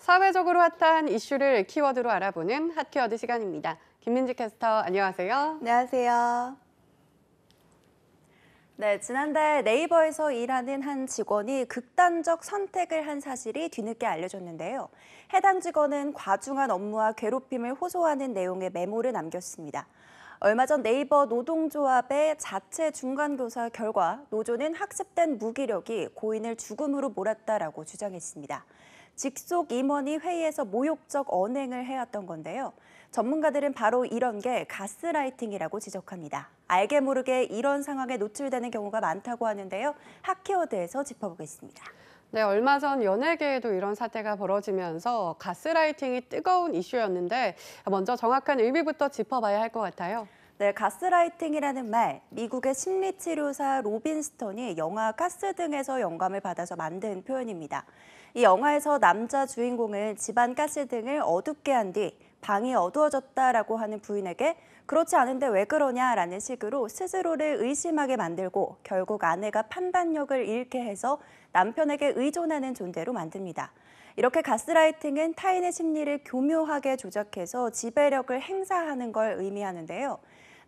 사회적으로 핫한 이슈를 키워드로 알아보는 핫키워드 시간입니다. 김민지 캐스터, 안녕하세요. 안녕하세요. 네, 지난달 네이버에서 일하는 한 직원이 극단적 선택을 한 사실이 뒤늦게 알려졌는데요. 해당 직원은 과중한 업무와 괴롭힘을 호소하는 내용의 메모를 남겼습니다. 얼마 전 네이버 노동조합의 자체 중간조사 결과 노조는 학습된 무기력이 고인을 죽음으로 몰았다라고 주장했습니다. 직속 임원이 회의에서 모욕적 언행을 해왔던 건데요. 전문가들은 바로 이런 게 가스라이팅이라고 지적합니다. 알게 모르게 이런 상황에 노출되는 경우가 많다고 하는데요. 핫키워드에서 짚어보겠습니다. 네, 얼마 전 연예계에도 이런 사태가 벌어지면서 가스라이팅이 뜨거운 이슈였는데 먼저 정확한 의미부터 짚어봐야 할 것 같아요. 네, 가스라이팅이라는 말, 미국의 심리치료사 로빈 스톤이 영화 가스 등에서 영감을 받아서 만든 표현입니다. 이 영화에서 남자 주인공은 집안 가스 등을 어둡게 한 뒤 방이 어두워졌다라고 하는 부인에게 그렇지 않은데 왜 그러냐라는 식으로 스스로를 의심하게 만들고 결국 아내가 판단력을 잃게 해서 남편에게 의존하는 존재로 만듭니다. 이렇게 가스라이팅은 타인의 심리를 교묘하게 조작해서 지배력을 행사하는 걸 의미하는데요.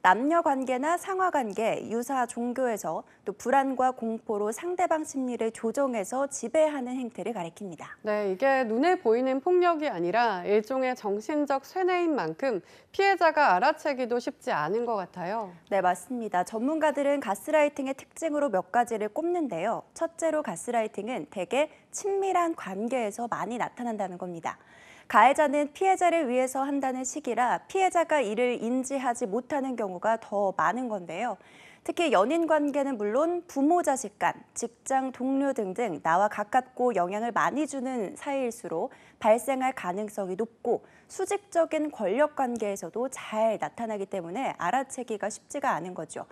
남녀 관계나 상하 관계, 유사 종교에서 또 불안과 공포로 상대방 심리를 조종해서 지배하는 행태를 가리킵니다. 네, 이게 눈에 보이는 폭력이 아니라 일종의 정신적 쇠뇌인 만큼 피해자가 알아채기도 쉽지 않은 것 같아요. 네, 맞습니다. 전문가들은 가스라이팅의 특징으로 몇 가지를 꼽는데요. 첫째로 가스라이팅은 대개 친밀한 관계에서 많이 나타난다는 겁니다. 가해자는 피해자를 위해서 한다는 식이라 피해자가 이를 인지하지 못하는 경우가 더 많은 건데요. 특히 연인 관계는 물론 부모 자식 간, 직장 동료 등등 나와 가깝고 영향을 많이 주는 사이일수록 발생할 가능성이 높고 수직적인 권력 관계에서도 잘 나타나기 때문에 알아채기가 쉽지가 않은 거죠.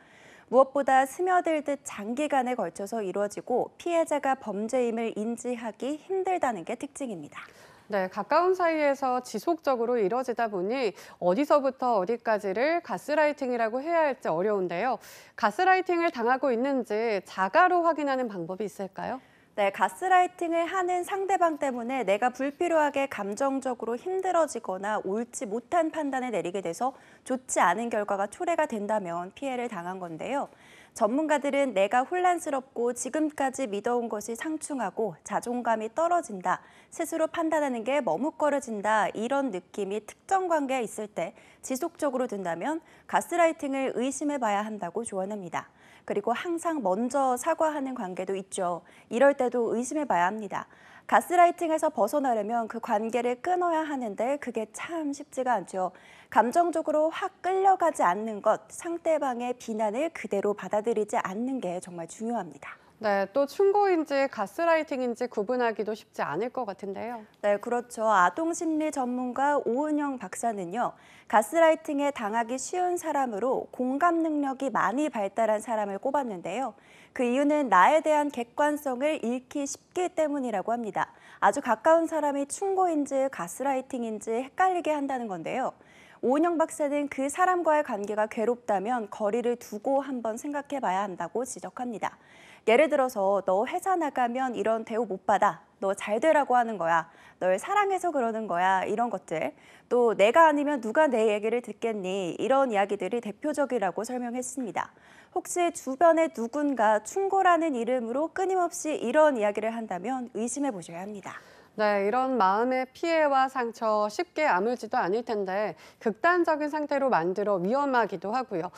무엇보다 스며들듯 장기간에 걸쳐서 이루어지고 피해자가 범죄임을 인지하기 힘들다는 게 특징입니다. 네, 가까운 사이에서 지속적으로 이뤄지다 보니 어디서부터 어디까지를 가스라이팅이라고 해야 할지 어려운데요. 가스라이팅을 당하고 있는지 자가로 확인하는 방법이 있을까요? 네, 가스라이팅을 하는 상대방 때문에 내가 불필요하게 감정적으로 힘들어지거나 옳지 못한 판단을 내리게 돼서 좋지 않은 결과가 초래가 된다면 피해를 당한 건데요. 전문가들은 내가 혼란스럽고 지금까지 믿어온 것이 상충하고 자존감이 떨어진다, 스스로 판단하는 게 머뭇거려진다 이런 느낌이 특정 관계에 있을 때 지속적으로 든다면 가스라이팅을 의심해 봐야 한다고 조언합니다. 그리고 항상 먼저 사과하는 관계도 있죠. 이럴 때도 의심해 봐야 합니다. 가스라이팅에서 벗어나려면 그 관계를 끊어야 하는데 그게 참 쉽지가 않죠. 감정적으로 확 끌려가지 않는 것, 상대방의 비난을 그대로 받아들이지 않는 게 정말 중요합니다. 네, 또 충고인지 가스라이팅인지 구분하기도 쉽지 않을 것 같은데요. 네, 그렇죠. 아동심리 전문가 오은영 박사는요. 가스라이팅에 당하기 쉬운 사람으로 공감 능력이 많이 발달한 사람을 꼽았는데요. 그 이유는 나에 대한 객관성을 잃기 쉽기 때문이라고 합니다. 아주 가까운 사람이 충고인지 가스라이팅인지 헷갈리게 한다는 건데요. 오은영 박사는 그 사람과의 관계가 괴롭다면 거리를 두고 한번 생각해 봐야 한다고 지적합니다. 예를 들어서 너 회사 나가면 이런 대우 못 받아. 너 잘 되라고 하는 거야. 널 사랑해서 그러는 거야. 이런 것들. 또 내가 아니면 누가 내 얘기를 듣겠니? 이런 이야기들이 대표적이라고 설명했습니다. 혹시 주변에 누군가 충고라는 이름으로 끊임없이 이런 이야기를 한다면 의심해 보셔야 합니다. 네, 이런 마음의 피해와 상처 쉽게 아물지도 않을 텐데 극단적인 상태로 만들어 위험하기도 하고요.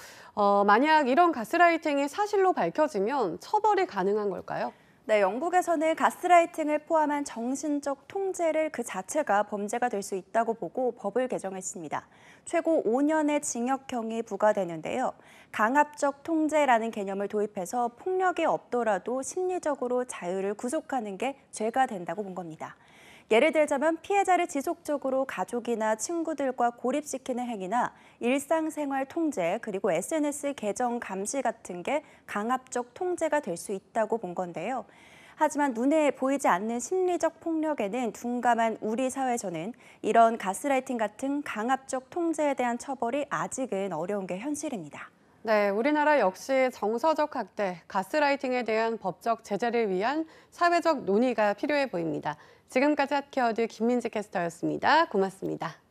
만약 이런 가스라이팅이 사실로 밝혀지면 처벌이 가능한 걸까요? 네, 영국에서는 가스라이팅을 포함한 정신적 통제를 그 자체가 범죄가 될 수 있다고 보고 법을 개정했습니다. 최고 5년의 징역형이 부과되는데요. 강압적 통제라는 개념을 도입해서 폭력이 없더라도 심리적으로 자유를 구속하는 게 죄가 된다고 본 겁니다. 예를 들자면 피해자를 지속적으로 가족이나 친구들과 고립시키는 행위나 일상생활 통제 그리고 SNS 계정 감시 같은 게 강압적 통제가 될 수 있다고 본 건데요. 하지만 눈에 보이지 않는 심리적 폭력에는 둔감한 우리 사회에서는 이런 가스라이팅 같은 강압적 통제에 대한 처벌이 아직은 어려운 게 현실입니다. 네, 우리나라 역시 정서적 학대, 가스라이팅에 대한 법적 제재를 위한 사회적 논의가 필요해 보입니다. 지금까지 핫케어드 김민지 캐스터였습니다. 고맙습니다.